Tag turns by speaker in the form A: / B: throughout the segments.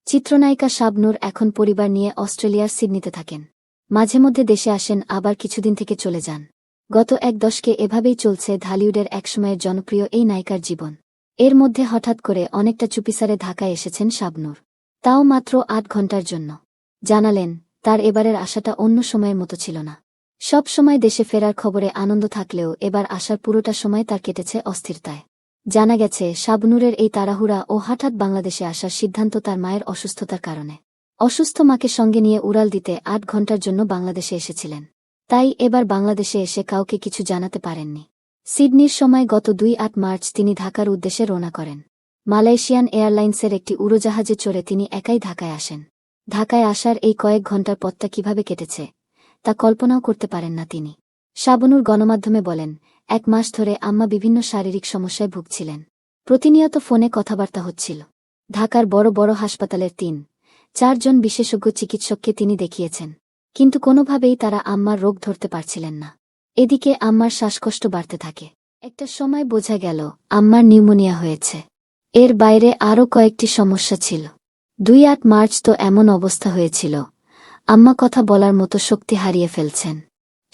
A: চিত্রনায়িকা শাবনূর এখন পরিবার নিয়ে অস্ট্রেলিয়ার সিডনিতে থাকেন। মাঝে মধ্যে দেশে আসেন, আবার কিছুদিন থেকে চলে যান। গত এক দশকে এভাবেই চলছে ঢালিউডের একসময়ের জনপ্রিয় এই নায়িকার জীবন। এর মধ্যে হঠাৎ করে অনেকটা চুপিসারে ঢাকায় এসেছেন শাবনূর, তাও মাত্র ৮ ঘণ্টার জন্য। জানালেন, তার এবারের আশাটা অন্য সময়ের মতো ছিল না। সব সময় দেশে ফেরার খবরে আনন্দ থাকলেও এবার আসার পুরোটা সময় তার কেটেছে অস্থিরতায়। জানা গেছে, শাবনূরের এই তাড়াহুড়া ও হঠাৎ বাংলাদেশে আসার সিদ্ধান্ত তার মায়ের অসুস্থতার কারণে। অসুস্থ মাকে সঙ্গে নিয়ে উড়াল দিতে ৮ ঘণ্টার জন্য বাংলাদেশে এসেছিলেন। তাই এবার বাংলাদেশে এসে কাউকে কিছু জানাতে পারেননি। সিডনির সময় গত ২ মার্চ তিনি ঢাকার উদ্দেশ্যে রওনা করেন। মালয়েশিয়ান এয়ারলাইন্সের একটি উড়োজাহাজে চড়ে তিনি একাই ঢাকায় আসেন। ঢাকায় আসার এই কয়েক ঘণ্টার পথটা কিভাবে কেটেছে তা কল্পনাও করতে পারেন না তিনি। শাবনূর গণমাধ্যমে বলেন, ১ মাস ধরে আম্মা বিভিন্ন শারীরিক সমস্যায় ভুগছিলেন। প্রতিনিয়ত ফোনে কথাবার্তা হচ্ছিল। ঢাকার বড় বড় হাসপাতালের ৩-৪ জন বিশেষজ্ঞ চিকিৎসককে তিনি দেখিয়েছেন, কিন্তু কোনোভাবেই তারা আম্মার রোগ ধরতে পারছিলেন না। এদিকে আম্মার শ্বাসকষ্ট বাড়তে থাকে। একটা সময় বোঝা গেল আম্মার নিউমোনিয়া হয়েছে। এর বাইরে আরও কয়েকটি সমস্যা ছিল। ২ মার্চ তো এমন অবস্থা হয়েছিল, আম্মা কথা বলার মতো শক্তি হারিয়ে ফেলছেন।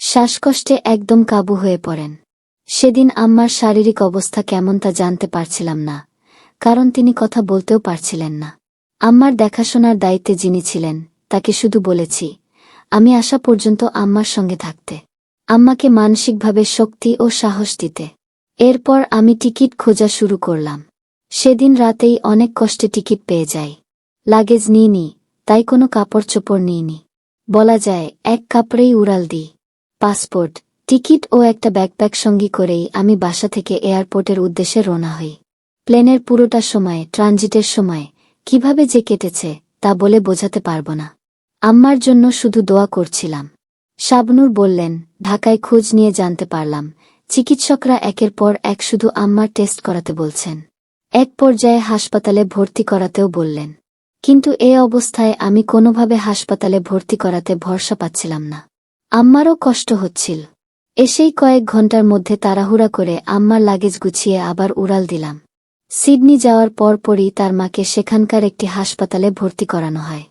A: শ্বাসকষ্টে একদম কাবু হয়ে পড়েন। সেদিন আম্মার শারীরিক অবস্থা কেমন তা জানতে পারছিলাম না, কারণ তিনি কথা বলতেও পারছিলেন না। আম্মার দেখাশোনার দায়িত্বে যিনি ছিলেন তাকে শুধু বলেছি, আমি আসা পর্যন্ত আম্মার সঙ্গে থাকতে, আম্মাকে মানসিকভাবে শক্তি ও সাহস দিতে। এরপর আমি টিকিট খোঁজা শুরু করলাম। সেদিন রাতেই অনেক কষ্টে টিকিট পেয়ে যাই। লাগেজ নিইনি, তাই কোনো কাপড় চোপড় নিইনি। বলা যায় এক কাপড়েই উড়াল দিই। পাসপোর্ট, টিকিট ও একটা ব্যাকপ্যাক সঙ্গী করেই আমি বাসা থেকে এয়ারপোর্টের উদ্দেশ্যে রওনা হই। প্লেনের পুরোটা সময়, ট্রানজিটের সময় কিভাবে যে কেটেছে তা বলে বোঝাতে পারব না। আম্মার জন্য শুধু দোয়া করছিলাম। শাবনূর বললেন, ঢাকায় খোঁজ নিয়ে জানতে পারলাম চিকিৎসকরা একের পর এক শুধু আম্মার টেস্ট করাতে বলছেন। এক পর্যায়ে হাসপাতালে ভর্তি করাতেও বললেন, কিন্তু এ অবস্থায় আমি কোনোভাবে হাসপাতালে ভর্তি করাতে ভরসা পাচ্ছিলাম না। আম্মারও কষ্ট হচ্ছিল। এসেই কয়েক ঘণ্টার মধ্যে তাড়াহুড়া করে আম্মার লাগেজ গুছিয়ে আবার উড়াল দিলাম। সিডনি যাওয়ার পরপরই তার মাকে সেখানকার একটি হাসপাতালে ভর্তি করানো হয়।